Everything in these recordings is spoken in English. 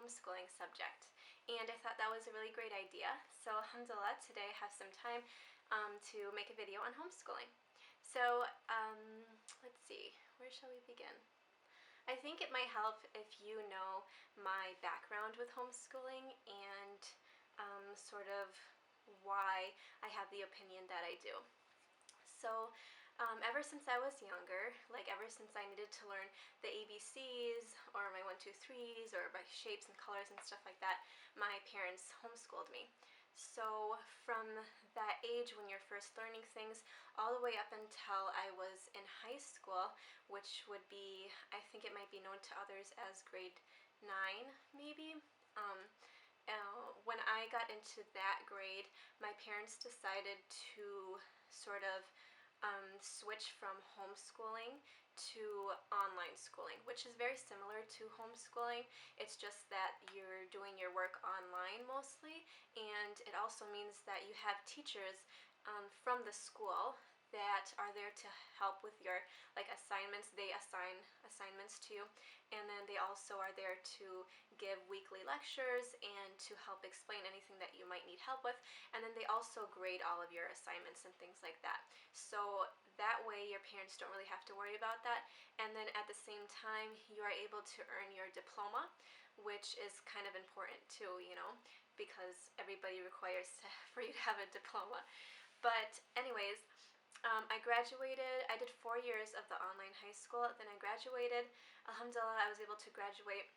homeschooling subject. And I thought that was a really great idea. So alhamdulillah, today I have some time to make a video on homeschooling. So let's see, where shall we begin? I think it might help if you know my background with homeschooling and sort of why I have the opinion that I do. So ever since I was younger, like ever since I needed to learn the ABCs or my 1, 2, 3s or my shapes and colors and stuff like that, my parents homeschooled me. So from that age when you're first learning things all the way up until I was in high school, which would be, I think it might be known to others as grade 9 maybe. When I got into that grade, my parents decided to sort of switch from homeschooling to online schooling, which is very similar to homeschooling. It's just that you're doing your work online mostly, and it also means that you have teachers from the school that are there to help with your assignments. They assign assignments to you, and then they also are there to give weekly lectures and to help explain anything that you might need help with, and then they also grade all of your assignments and things like that. So that way your parents don't really have to worry about that, and then at the same time you are able to earn your diploma, which is kind of important too, you know, because everybody requires for you to have a diploma. But anyways, I graduated. I did 4 years of the online high school, then I graduated. Alhamdulillah, I was able to graduate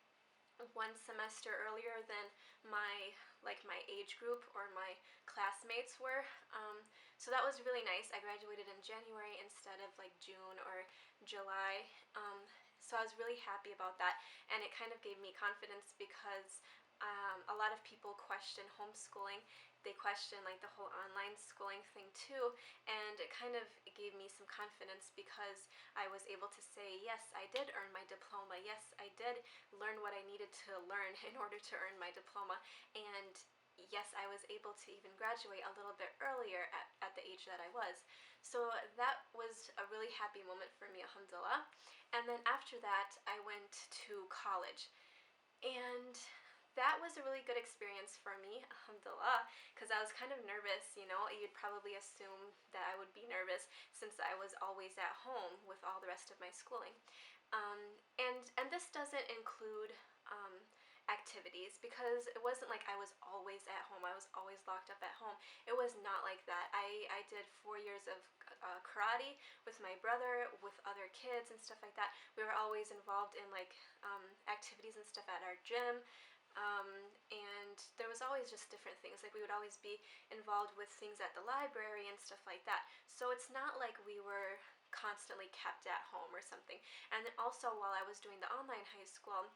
1 semester earlier than my age group or my classmates were. So that was really nice. I graduated in January instead of June or July. So I was really happy about that, and it kind of gave me confidence because a lot of people question homeschooling. They question the whole online schooling thing too, and it kind of gave me some confidence because I was able to say, yes, I did earn my diploma. Yes, I did learn what I needed to learn in order to earn my diploma, and yes, I was able to even graduate a little bit earlier at the age that I was. So that was a really happy moment for me, alhamdulillah. And then after that, I went to college, and that was a really good experience for me, alhamdulillah, because I was kind of nervous, you know. You'd probably assume that I would be nervous since I was always at home with all the rest of my schooling. And this doesn't include activities, because it wasn't like I was always at home, I was always locked up at home. It was not like that. I did 4 years of karate with my brother, with other kids and stuff like that. We were always involved in activities and stuff at our gym. And there was always just different things. We would always be involved with things at the library and stuff like that. So it's not like we were constantly kept at home or something. And then also while I was doing the online high school,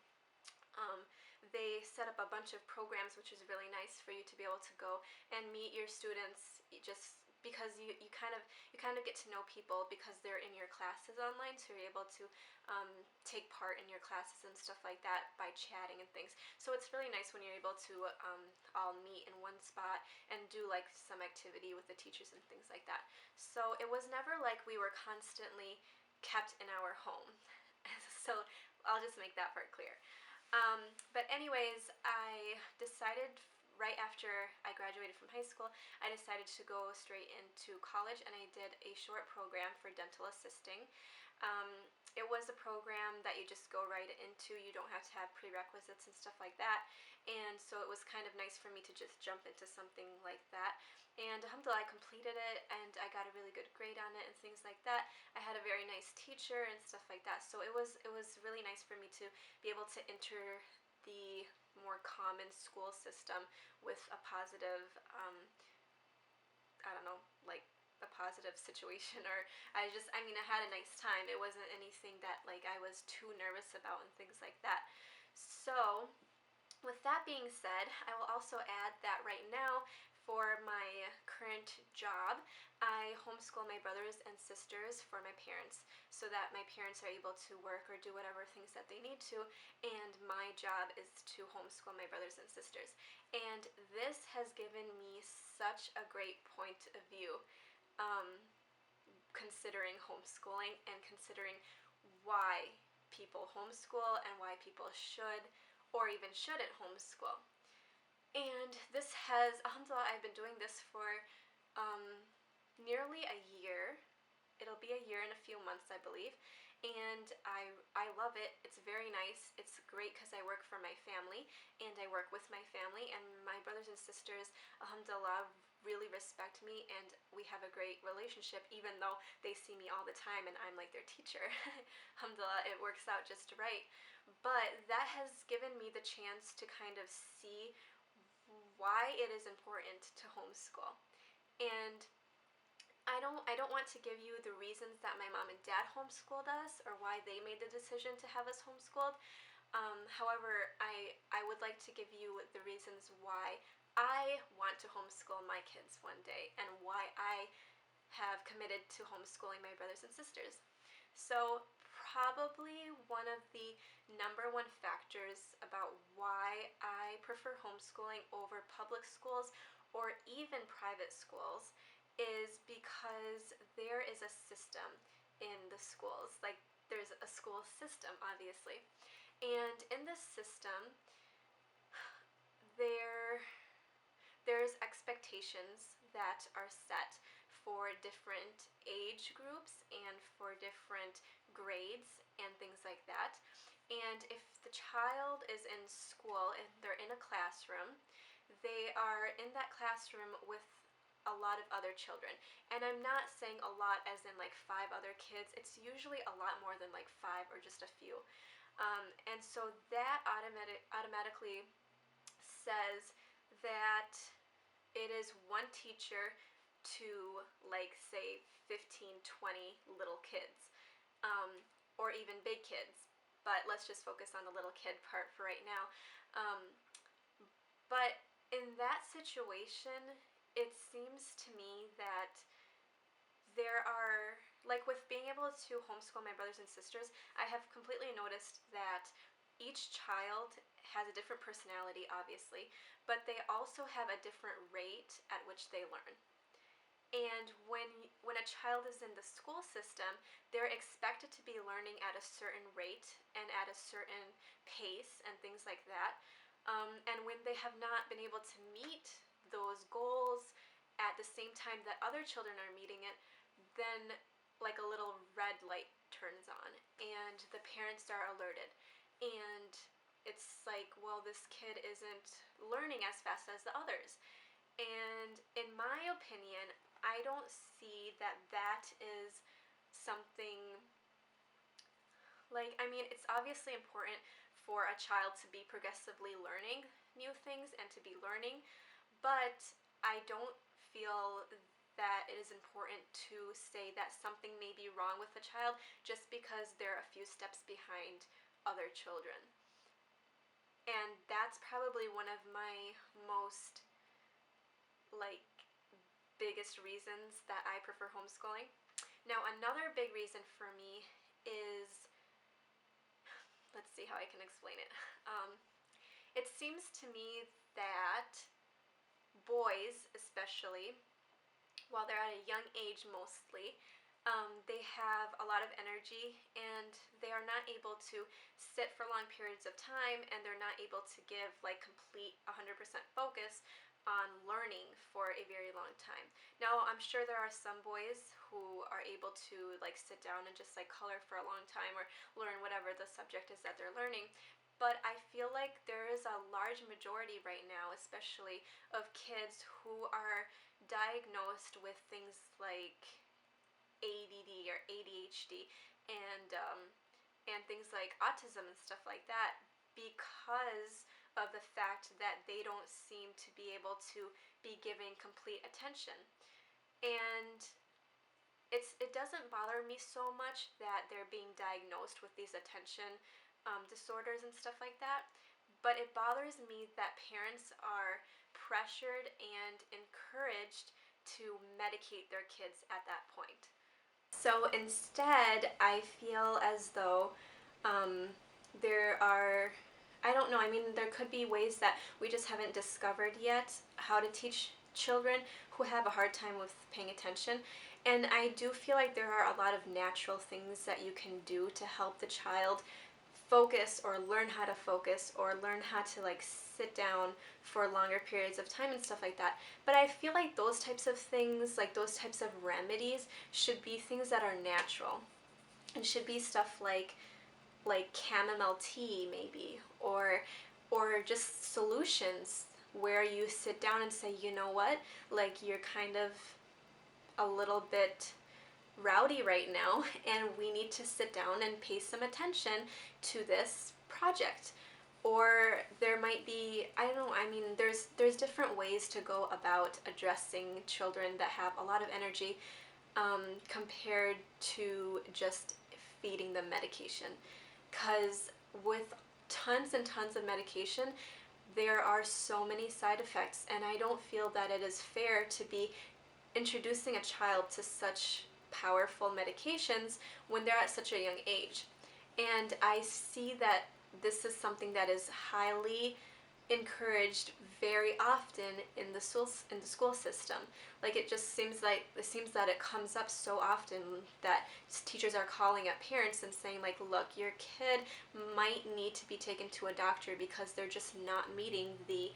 they set up a bunch of programs, which is really nice for you to be able to go and meet your students, just because you kind of get to know people because they're in your classes online, so you're able to take part in your classes and stuff like that by chatting and things. So it's really nice when you're able to all meet in one spot and do some activity with the teachers and things like that. So it was never like we were constantly kept in our home. So I'll just make that part clear. But anyways, I decided right after I graduated from high school, I decided to go straight into college, and I did a short program for dental assisting. It was a program that you just go right into. You don't have to have prerequisites and stuff like that, and so it was kind of nice for me to just jump into something like that. And alhamdulillah, I completed it, and I got a really good grade on it and things like that. I had a very nice teacher and stuff like that, so it was really nice for me to be able to enter the more common school system with a positive, I don't know, a positive situation, or I had a nice time. It wasn't anything that I was too nervous about and things like that. So with that being said, I will also add that right now, for my current job, I homeschool my brothers and sisters for my parents, so that my parents are able to work or do whatever things that they need to, and my job is to homeschool my brothers and sisters. And this has given me such a great point of view, considering homeschooling and considering why people homeschool and why people should or even shouldn't homeschool. And this has, alhamdulillah, I've been doing this for nearly a year. It'll be a year in a few months, I believe. And I love it. It's very nice. It's great because I work for my family and I work with my family, and my brothers and sisters, alhamdulillah, really respect me, and we have a great relationship even though they see me all the time and I'm like their teacher. Alhamdulillah, it works out just right. But that has given me the chance to kind of see why it is important to homeschool. And I don't want to give you the reasons that my mom and dad homeschooled us or why they made the decision to have us homeschooled. However, I would like to give you the reasons why I want to homeschool my kids one day and why I have committed to homeschooling my brothers and sisters. So probably one of the number one factors about why I prefer homeschooling over public schools or even private schools is because there is a system in the schools. Like, there's a school system, obviously. And in this system, there's expectations that are set for different age groups and for different grades and things like that. And if the child is in school and they're in a classroom, they are in that classroom with a lot of other children. And I'm not saying a lot as in like 5 other kids. It's usually a lot more than like 5 or just a few. And so that automatically says that it is one teacher to, like, say 15, 20 little kids, or even big kids. But let's just focus on the little kid part for right now. But in that situation, it seems to me that there are, like with being able to homeschool my brothers and sisters, I have completely noticed that each child has a different personality, obviously, but they also have a different rate at which they learn. And when a child is in the school system, they're expected to be learning at a certain rate and at a certain pace and things like that. And when they have not been able to meet those goals at the same time that other children are meeting it, then like a little red light turns on and the parents are alerted. And it's like, well, this kid isn't learning as fast as the others. And in my opinion, I don't see that that is something, like, I mean, it's obviously important for a child to be progressively learning new things and to be learning, but I don't feel that it is important to say that something may be wrong with a child just because they're a few steps behind other children. And that's probably one of my most, like, biggest reasons that I prefer homeschooling. Now, another big reason for me is, let's see how I can explain it. It seems to me that boys, especially, while they're at a young age mostly, they have a lot of energy and they are not able to sit for long periods of time, and they're not able to give like complete 100% focus on learning for a very long time. Now, I'm sure there are some boys who are able to like sit down and just like color for a long time or learn whatever the subject is that they're learning. But I feel like there is a large majority right now, especially of kids who are diagnosed with things like ADD or ADHD and things like autism and stuff like that, because of the fact that they don't seem to be able to be giving complete attention. And it doesn't bother me so much that they're being diagnosed with these attention disorders and stuff like that, but it bothers me that parents are pressured and encouraged to medicate their kids at that point. So instead, I feel as though there are, I don't know, I mean, there could be ways that we just haven't discovered yet how to teach children who have a hard time with paying attention. And I do feel like there are a lot of natural things that you can do to help the child focus or learn how to focus or learn how to like sit down for longer periods of time and stuff like that. But I feel like those types of things, like those types of remedies, should be things that are natural. And should be stuff like chamomile tea maybe, or just solutions where you sit down and say, you know what, like you're kind of a little bit rowdy right now and we need to sit down and pay some attention to this project. Or there might be, I don't know, I mean there's different ways to go about addressing children that have a lot of energy, compared to just feeding them medication. Because with tons and tons of medication, there are so many side effects, and I don't feel that it is fair to be introducing a child to such powerful medications when they're at such a young age. And I see that this is something that is highly encouraged very often in the school system. Like it seems that it comes up so often that teachers are calling up parents and saying like, look, your kid might need to be taken to a doctor because they're just not meeting the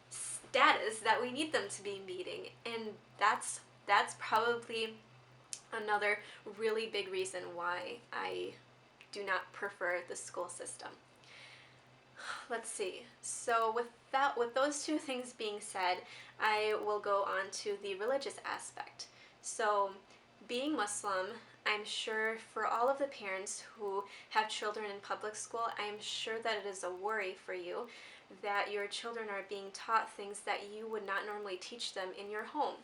status that we need them to be meeting. And that's probably another really big reason why I do not prefer the school system. Let's see. So with those two things being said, I will go on to the religious aspect. So being Muslim, I'm sure for all of the parents who have children in public school, I'm sure that it is a worry for you that your children are being taught things that you would not normally teach them in your home.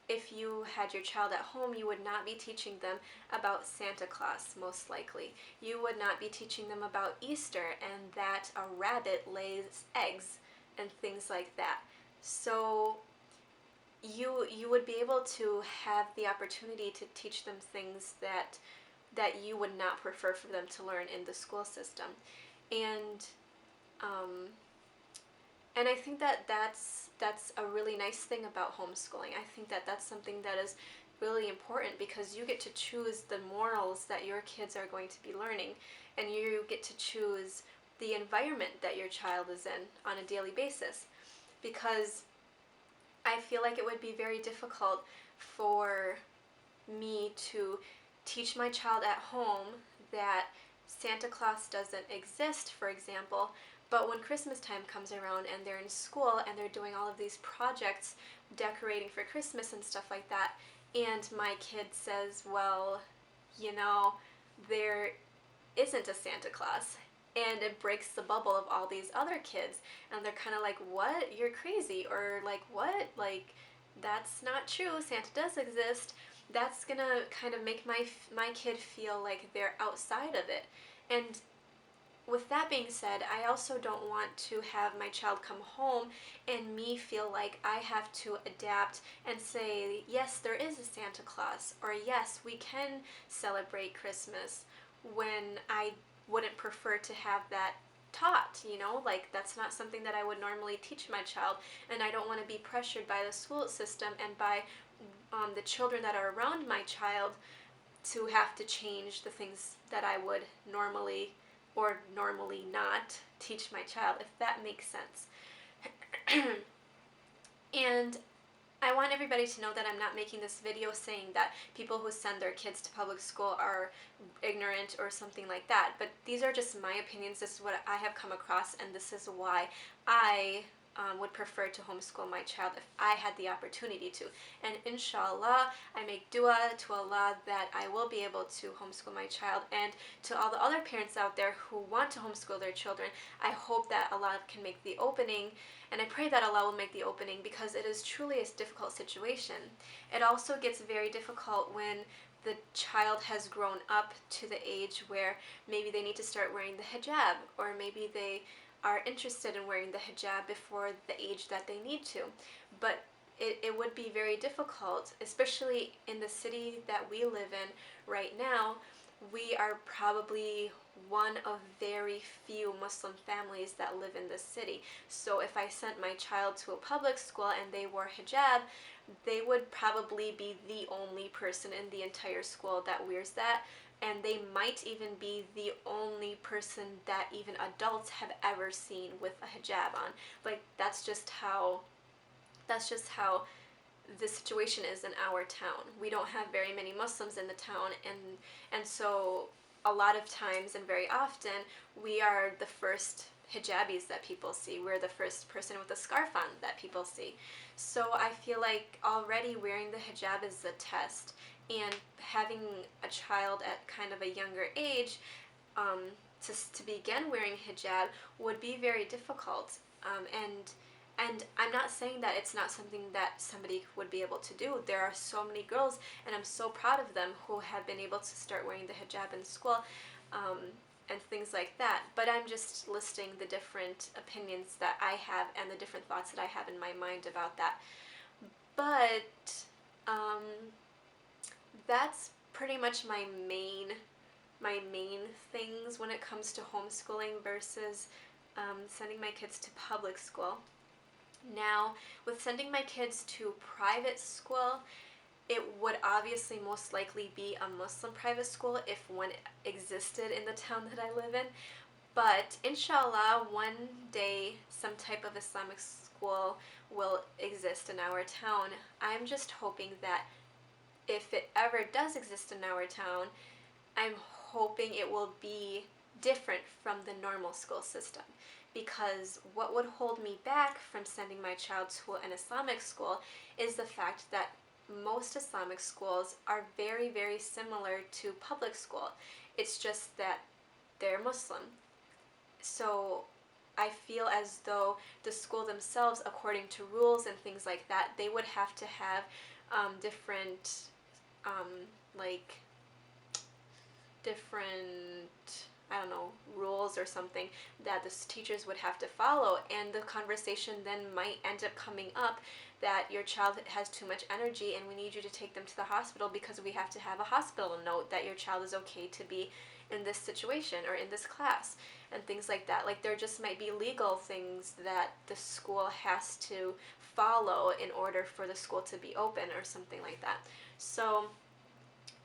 If you had your child at home, you would not be teaching them about Santa Claus, most likely. You would not be teaching them about Easter and that a rabbit lays eggs and things like that. So you would be able to have the opportunity to teach them things that you would not prefer for them to learn in the school system. And I think that that's a really nice thing about homeschooling. I think that that's something that is really important because you get to choose the morals that your kids are going to be learning, and you get to choose the environment that your child is in on a daily basis. Because I feel like it would be very difficult for me to teach my child at home that Santa Claus doesn't exist, for example, but when Christmas time comes around and they're in school and they're doing all of these projects, decorating for Christmas and stuff like that, and my kid says, well, you know, there isn't a Santa Claus, and it breaks the bubble of all these other kids, and they're kind of like, what? You're crazy, or like, what? Like, that's not true, Santa does exist. That's gonna kind of make my kid feel like they're outside of it. And with that being said, I also don't want to have my child come home and me feel like I have to adapt and say, yes, there is a Santa Claus, or yes, we can celebrate Christmas, when I wouldn't prefer to have that taught, you know? Like, that's not something that I would normally teach my child, and I don't want to be pressured by the school system and by the children that are around my child to have to change the things that I would normally or normally not teach my child, if that makes sense. And I want everybody to know that I'm not making this video saying that people who send their kids to public school are ignorant or something like that, but these are just my opinions. This is what I have come across, and this is why I would prefer to homeschool my child if I had the opportunity to. And inshallah, I make dua to Allah that I will be able to homeschool my child. And to all the other parents out there who want to homeschool their children, I hope that Allah can make the opening, and I pray that Allah will make the opening, because it is truly a difficult situation. It also gets very difficult when the child has grown up to the age where maybe they need to start wearing the hijab, or maybe they are interested in wearing the hijab before the age that they need to. But it would be very difficult, especially in the city that we live in right now. We are probably one of very few Muslim families that live in this city. So if I sent my child to a public school and they wore hijab, they would probably be the only person in the entire school that wears that. and they might even be the only person that even adults have ever seen with a hijab on. Like that's just how the situation is in our town. We don't have very many Muslims in the town, and so a lot of times and very often we are the first hijabis that people see. We're the first person with a scarf on that people see. So I feel like already wearing the hijab is a test, and having a child at kind of a younger age to begin wearing hijab would be very difficult. And I'm not saying that it's not something that somebody would be able to do. There are so many girls, and I'm so proud of them, who have been able to start wearing the hijab in school, and things like that. But I'm just listing the different opinions that I have and the different thoughts that I have in my mind about that. But that's pretty much my main things when it comes to homeschooling versus sending my kids to public school. Now, with sending my kids to private school, it would obviously most likely be a Muslim private school if one existed in the town that I live in. But inshallah, one day some type of Islamic school will exist in our town. I'm just hoping that if it ever does exist in our town, I'm hoping it will be different from the normal school system. Because what would hold me back from sending my child to an Islamic school is the fact that most Islamic schools are very, very similar to public school. It's just that they're Muslim. So I feel as though the school themselves, according to rules and things like that, they would have to have different I don't know, rules or something that the teachers would have to follow, and the conversation then might end up coming up that your child has too much energy and we need you to take them to the hospital because we have to have a hospital note that your child is okay to be in this situation or in this class, and things like that. Like there just might be legal things that the school has to follow in order for the school to be open or something like that. So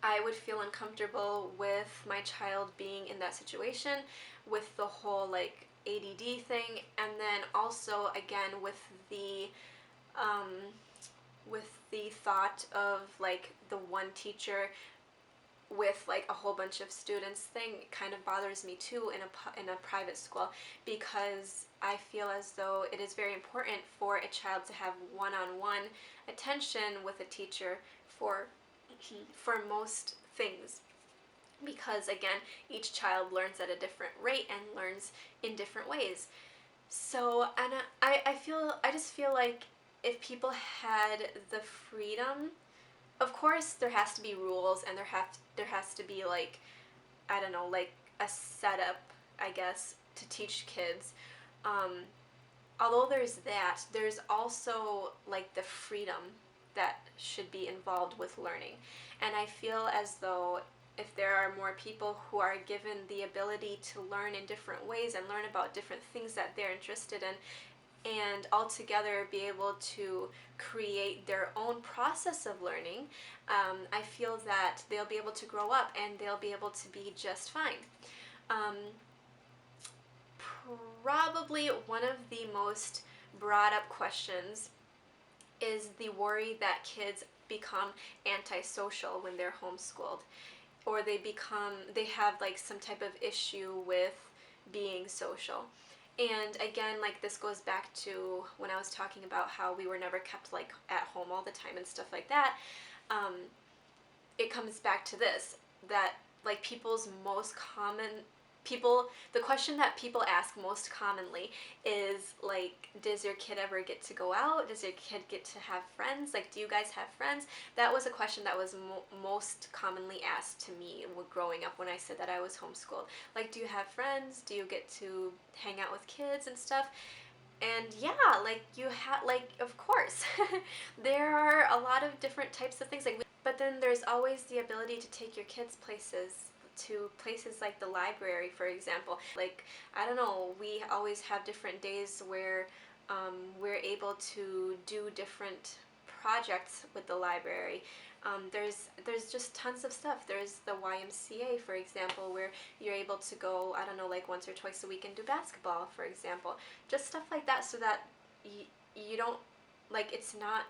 I would feel uncomfortable with my child being in that situation, with the whole like ADD thing, and then also again with the thought of like the one teacher with like a whole bunch of students thing kind of bothers me too in a private school, because I feel as though it is very important for a child to have one-on-one attention with a teacher for most things, because again each child learns at a different rate and learns in different ways. So, and I just feel like if people had the freedom, of course there has to be rules, and there has to be like, I don't know, like a setup, I guess, to teach kids. Although there's that, there's also like the freedom that should be involved with learning. And I feel as though if there are more people who are given the ability to learn in different ways and learn about different things that they're interested in, and altogether be able to create their own process of learning, I feel that they'll be able to grow up and they'll be able to be just fine. Probably one of the most brought up questions is the worry that kids become antisocial when they're homeschooled, or they have like some type of issue with being social. And again, like this goes back to when I was talking about how we were never kept like at home all the time and stuff like that. It comes back to this, that like the question that people ask most commonly is like, does your kid ever get to go out? Does your kid get to have friends? Like, do you guys have friends? That was a question that was most commonly asked to me growing up when I said that I was homeschooled. Like, do you have friends? Do you get to hang out with kids and stuff? And yeah, like of course. There are a lot of different types of things, like, but then there's always the ability to take your kids to places like the library, for example. Like, I don't know, we always have different days where we're able to do different projects with the library. There's just tons of stuff. There's the YMCA, for example, where you're able to go, I don't know, like once or twice a week and do basketball, for example. Just stuff like that, so that you don't, like, it's not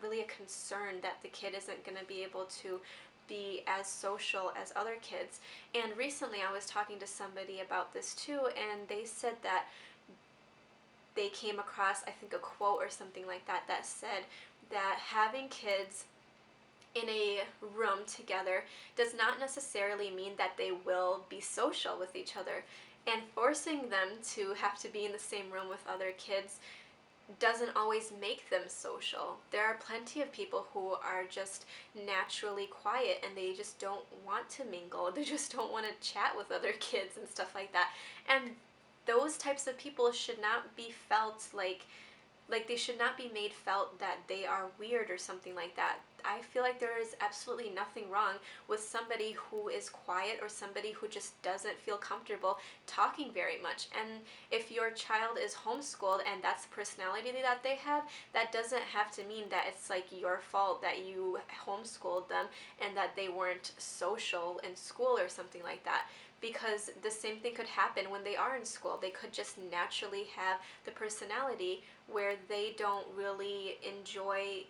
really a concern that the kid isn't going to be able to be as social as other kids. And recently I was talking to somebody about this too, and they said that they came across, I think, a quote or something like that that said that having kids in a room together does not necessarily mean that they will be social with each other. And forcing them to have to be in the same room with other kids doesn't always make them social. There are plenty of people who are just naturally quiet and they just don't want to mingle. They just don't want to chat with other kids and stuff like that. And those types of people should not be felt like they should not be made felt that they are weird or something like that. I feel like there is absolutely nothing wrong with somebody who is quiet or somebody who just doesn't feel comfortable talking very much. And if your child is homeschooled and that's the personality that they have, that doesn't have to mean that it's like your fault that you homeschooled them and that they weren't social in school or something like that. Because the same thing could happen when they are in school. They could just naturally have the personality where they don't really enjoy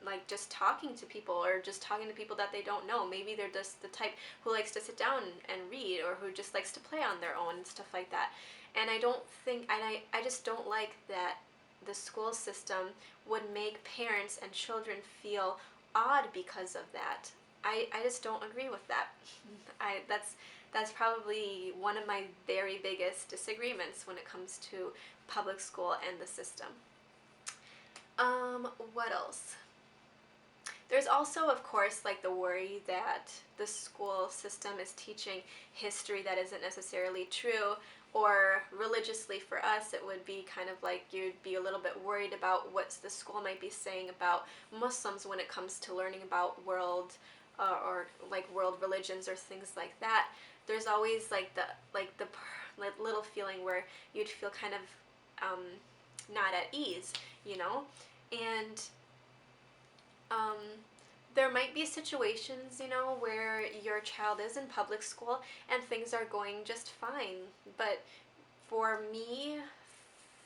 like just talking to people or just talking to people that they don't know. Maybe they're just the type who likes to sit down and read, or who just likes to play on their own and stuff like that. And I don't think, and I just don't like that the school system would make parents and children feel odd because of that. I just don't agree with that. That's probably one of my very biggest disagreements when it comes to public school and the system. What else? There's also, of course, like the worry that the school system is teaching history that isn't necessarily true, or religiously for us, it would be kind of like you'd be a little bit worried about what the school might be saying about Muslims when it comes to learning about world or like world religions or things like that. There's always like the little feeling where you'd feel kind of not at ease, you know, and there might be situations, you know, where your child is in public school and things are going just fine. But for me,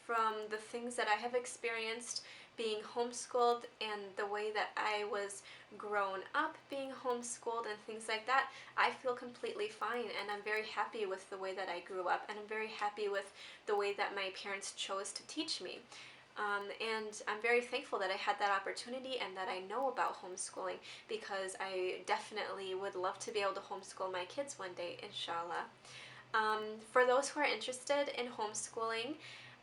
from the things that I have experienced being homeschooled and the way that I was grown up being homeschooled and things like that, I feel completely fine, and I'm very happy with the way that I grew up, and I'm very happy with the way that my parents chose to teach me. And I'm very thankful that I had that opportunity and that I know about homeschooling, because I definitely would love to be able to homeschool my kids one day, inshallah. For those who are interested in homeschooling,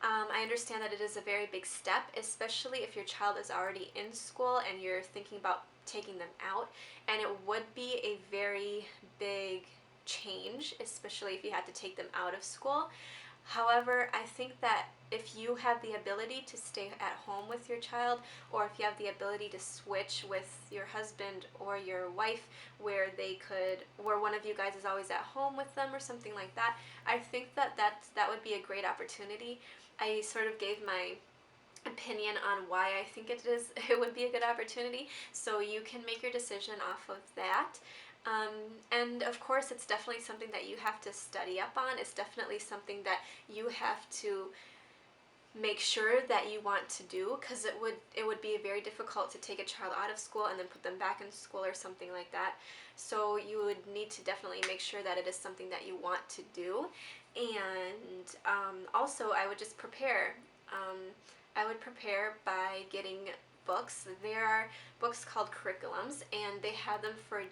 I understand that it is a very big step, especially if your child is already in school and you're thinking about taking them out. And it would be a very big change, especially if you had to take them out of school. However, I think that if you have the ability to stay at home with your child, or if you have the ability to switch with your husband or your wife, where one of you guys is always at home with them or something like that, I think that would be a great opportunity. I sort of gave my opinion on why I think it would be a good opportunity, so you can make your decision off of that. And of course, it's definitely something that you have to study up on. It's definitely something that you have to make sure that you want to do, because it would be very difficult to take a child out of school and then put them back in school or something like that. So you would need to definitely make sure that it is something that you want to do. And also, I would just prepare. I would prepare by getting books. There are books called curriculums, and they have them for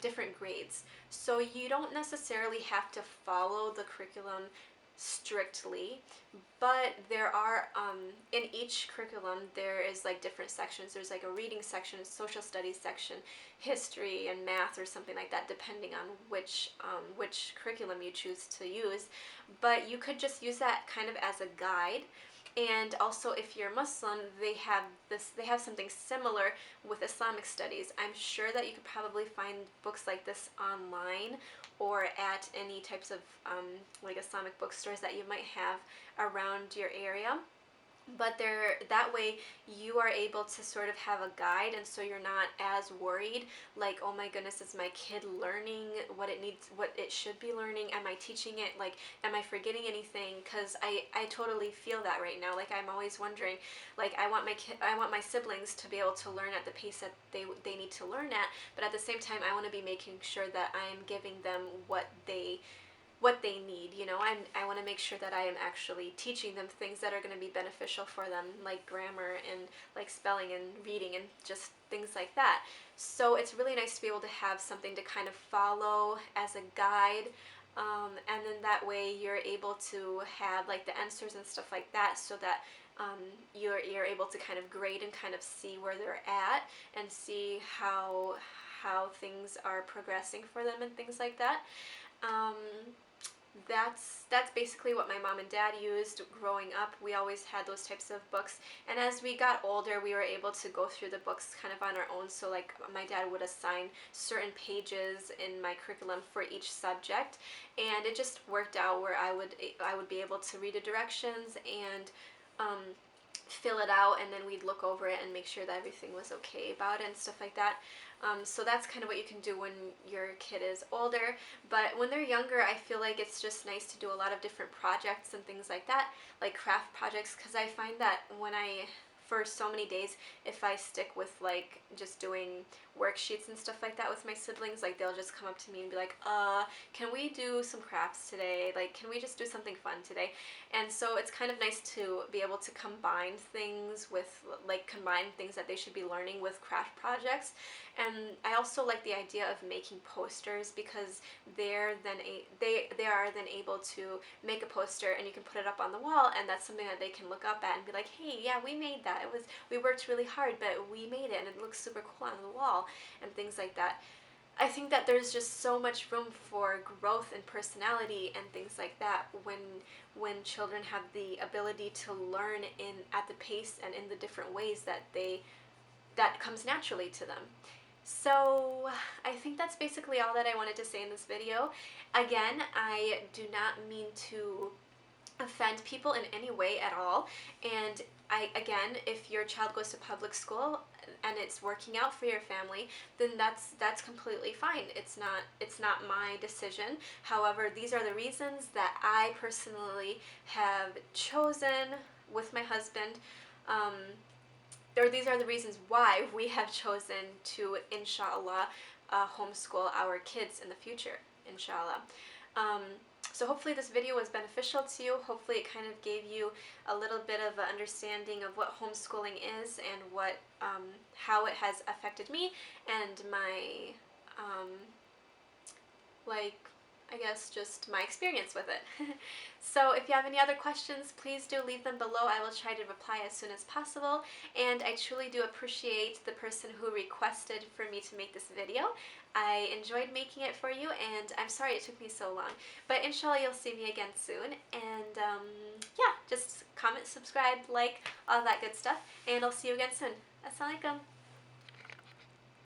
different grades. So you don't necessarily have to follow the curriculum strictly, but there are in each curriculum there is like different sections. There's like a reading section, a social studies section, history and math or something like that, depending on which curriculum you choose to use. But you could just use that kind of as a guide. And also, if you're Muslim, they have something similar with Islamic studies. I'm sure that you could probably find books like this online or at any types of like Islamic bookstores that you might have around your area. but that way you are able to sort of have a guide, and so you're not as worried like, oh my goodness, is my kid learning what it needs, what it should be learning? Am I teaching it, like, am I forgetting anything? Because I totally feel that right now. Like, I'm always wondering, like, I want my siblings to be able to learn at the pace that they need to learn at, but at the same time I want to be making sure that I am giving them what they need. I want to make sure that I am actually teaching them things that are going to be beneficial for them, like grammar and like spelling and reading and just things like that. So it's really nice to be able to have something to kind of follow as a guide. And then that way you're able to have like the answers and stuff like that, so that you're able to kind of grade and kind of see where they're at and see how things are progressing for them and things like that. Um, that's basically what my mom and dad used growing up. We always had those types of books, and as we got older we were able to go through the books kind of on our own. So like my dad would assign certain pages in my curriculum for each subject, and it just worked out where I would be able to read the directions and fill it out, and then we'd look over it and make sure that everything was okay about it and stuff like that. So that's kind of what you can do when your kid is older. But when they're younger, I feel like it's just nice to do a lot of different projects and things like that, like craft projects, because I find that for so many days, if I stick with like just doing worksheets and stuff like that with my siblings, like they'll just come up to me and be like, can we do some crafts today? Like, can we just do something fun today? And so it's kind of nice to be able to combine things that they should be learning with craft projects. And I also like the idea of making posters, because they are then able to make a poster and you can put it up on the wall, and that's something that they can look up at and be like, hey, yeah, we made that. We worked really hard, but we made it and it looks super cool on the wall, and things like that. I think that there's just so much room for growth and personality and things like that when children have the ability to learn at the pace and in the different ways that comes naturally to them. So I think that's basically all that I wanted to say in this video. Again, I do not mean to offend people in any way at all. And again, if your child goes to public school and it's working out for your family, then that's completely fine. It's not my decision. However, these are the reasons that I personally have chosen with my husband. These are the reasons why we have chosen to, inshallah, homeschool our kids in the future, inshallah. So hopefully this video was beneficial to you. Hopefully it kind of gave you a little bit of an understanding of what homeschooling is and how it has affected me and my, I guess just my experience with it. So if you have any other questions, please do leave them below. I will try to reply as soon as possible. And I truly do appreciate the person who requested for me to make this video. I enjoyed making it for you, and I'm sorry it took me so long. But inshallah you'll see me again soon. And yeah, just comment, subscribe, like, all that good stuff. And I'll see you again soon. Assalamu alaikum.